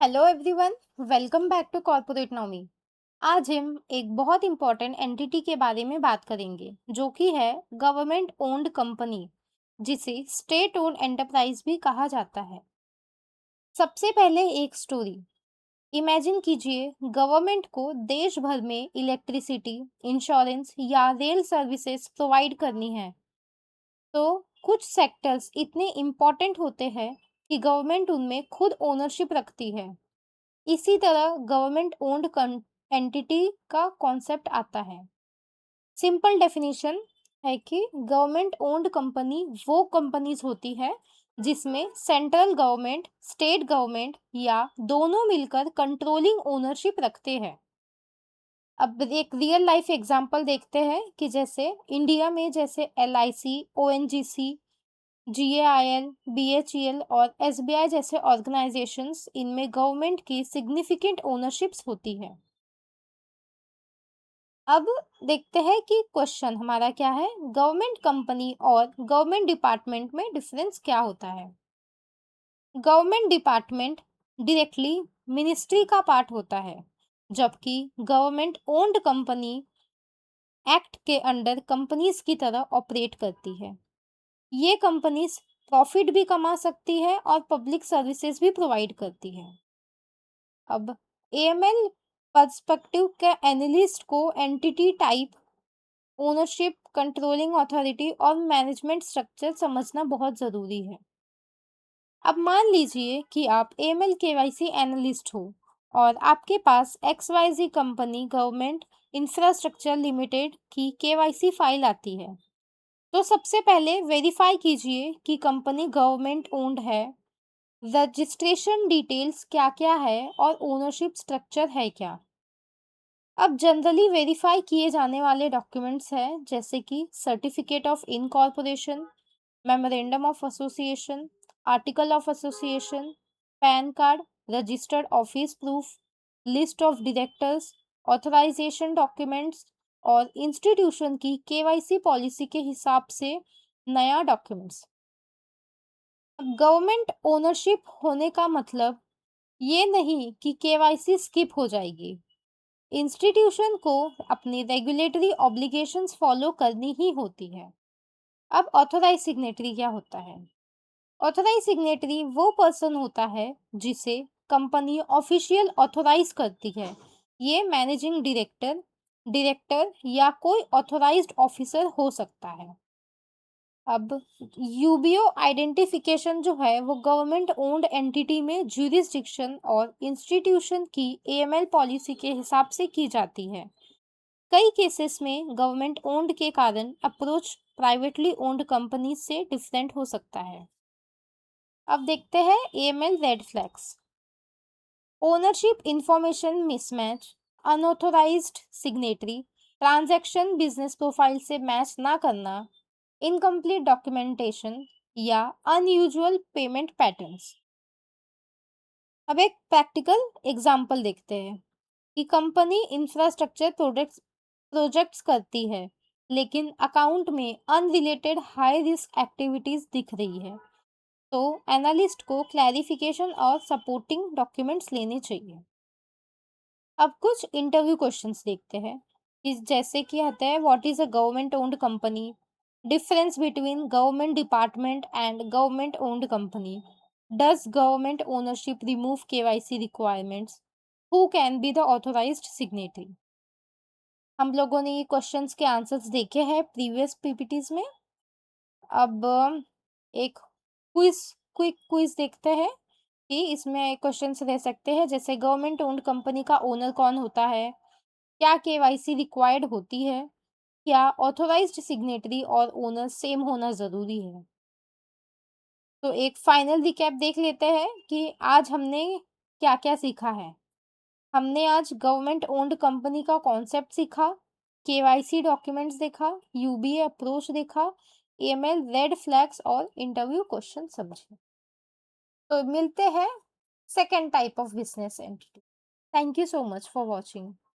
Hello everyone, welcome back to corporate Nomy. आज हम एक बहुत इंपॉर्टेंट एंटिटी के बारे में बात करेंगे जो कि है गवर्नमेंट ओन्ड कंपनी, जिसे स्टेट ओन्ड एंटरप्राइज भी कहा जाता है। सबसे पहले एक स्टोरी इमेजिन कीजिए। गवर्नमेंट को देश भर में इलेक्ट्रिसिटी, इंश्योरेंस या रेल सर्विसेज प्रोवाइड करनी है। तो कुछ सेक्टर्स इतने इम्पोर्टेंट होते हैं कि गवर्नमेंट उनमें खुद ओनरशिप रखती है। इसी तरह गवर्नमेंट ओन्ड एंटिटी का कॉन्सेप्ट आता है। सिंपल डेफिनेशन है कि गवर्नमेंट ओन्ड कंपनी वो कंपनीज होती है जिसमें सेंट्रल गवर्नमेंट, स्टेट गवर्नमेंट या दोनों मिलकर कंट्रोलिंग ओनरशिप रखते हैं। अब एक रियल लाइफ एग्जांपल देखते हैं कि जैसे इंडिया में जैसे LIC, ONGC, GAIL, BHEL और SBI जैसे ऑर्गेनाइजेशंस, इनमें गवर्नमेंट की सिग्निफिकेंट ओनरशिप्स होती है। अब देखते हैं कि क्वेश्चन हमारा क्या है, गवर्नमेंट कंपनी और गवर्नमेंट डिपार्टमेंट में डिफरेंस क्या होता है। गवर्नमेंट डिपार्टमेंट डायरेक्टली मिनिस्ट्री का पार्ट होता है, जबकि गवर्नमेंट ओन्ड कंपनी एक्ट के अंडर कंपनीज की तरह ऑपरेट करती है। ये कंपनीज प्रॉफिट भी कमा सकती है और पब्लिक सर्विसेज भी प्रोवाइड करती है। अब AML पर्सपेक्टिव के एनालिस्ट को entity type, ownership, controlling authority और मैनेजमेंट स्ट्रक्चर समझना बहुत ज़रूरी है। अब मान लीजिए कि आप AML KYC एनालिस्ट हो और आपके पास XYZ company government infrastructure limited की KYC फाइल आती है। तो सबसे पहले वेरीफाई कीजिए कि कंपनी गवर्नमेंट ओन्ड है, रजिस्ट्रेशन डिटेल्स क्या-क्या है और ओनरशिप स्ट्रक्चर है क्या। अब जनरली वेरीफाई किए जाने वाले डॉक्यूमेंट्स हैं जैसे कि certificate of incorporation, memorandum of association, article of association, PAN card, registered office proof, list of directors, authorisation documents और इंस्टीट्यूशन की KYC पॉलिसी के हिसाब से नया डॉक्यूमेंट्स। गवर्नमेंट ओनरशिप होने का मतलब ये नहीं कि KYC स्किप हो जाएगी। इंस्टीट्यूशन को अपनी रेगुलेटरी ऑब्लिगेशंस फॉलो करनी ही होती है। अब ऑथोराइज सिग्नेटरी क्या होता है? ऑथोराइज सिग्नेटरी वो पर्सन होता है जिसे कंपनी ऑफिशियल ऑथोराइज करती है। ये मैनेजिंग डायरेक्टर, डायरेक्टर या कोई ऑथोराइज्ड ऑफिसर हो सकता है। अब यूबीओ आइडेंटिफिकेशन जो है वो गवर्नमेंट ओन्ड एंटिटी में ज्यूरिसडिक्शन और इंस्टीट्यूशन की AML पॉलिसी के हिसाब से की जाती है। कई केसेस में गवर्नमेंट ओन्ड के कारण अप्रोच प्राइवेटली ओन्ड कंपनी से डिफरेंट हो सकता है। अब देखते हैं AML red flags. Ownership information mismatch, unauthorised signatory, transaction business profile से मैच ना करना, इनकम्प्लीट डॉक्यूमेंटेशन या अनयूजुअल पेमेंट पैटर्न्स। अब एक प्रैक्टिकल एग्जांपल देखते हैं कि कंपनी इंफ्रास्ट्रक्चर प्रोडक्ट्स प्रोजेक्ट्स करती है, लेकिन अकाउंट में अनरिलेटेड हाई रिस्क एक्टिविटीज दिख रही है। तो एनालिस्ट को क्लैरिफिकेशन और सपोर्टिंग डॉक्यूमेंट्स लेने चाहिए। अब कुछ इंटरव्यू क्वेश्चंस देखते हैं कि जैसे कि आता है, what is a government owned company, difference between government department and government owned company, does government ownership remove KYC requirements, who can be the authorised signatory. हम लोगों ने ये क्वेश्चंस के आंसर्स देखे हैं प्रीवियस PPTs में। अब एक क्विक क्विज देखते हैं कि इसमें क्वेश्चंस रह सकते हैं जैसे गवर्नमेंट ओन्ड कंपनी का ओनर कौन होता है, क्या KYC रिक्वायर्ड होती है, क्या ऑथोराइज्ड सिग्नेटरी और ओनर सेम होना ज़रूरी है। तो एक फाइनल रिकैप देख लेते हैं कि आज हमने क्या-क्या सीखा है। हमने आज गवर्नमेंट ओन्ड कंपनी का कॉन्सेप्ट सीखा, KYC डॉक्यूमेंट्स देखा, UBA अप्रोच देखा, AML रेड फ्लैग्स और इंटरव्यू क्वेश्चन समझे। तो मिलते हैं second type of business entity. Thank you so much for watching.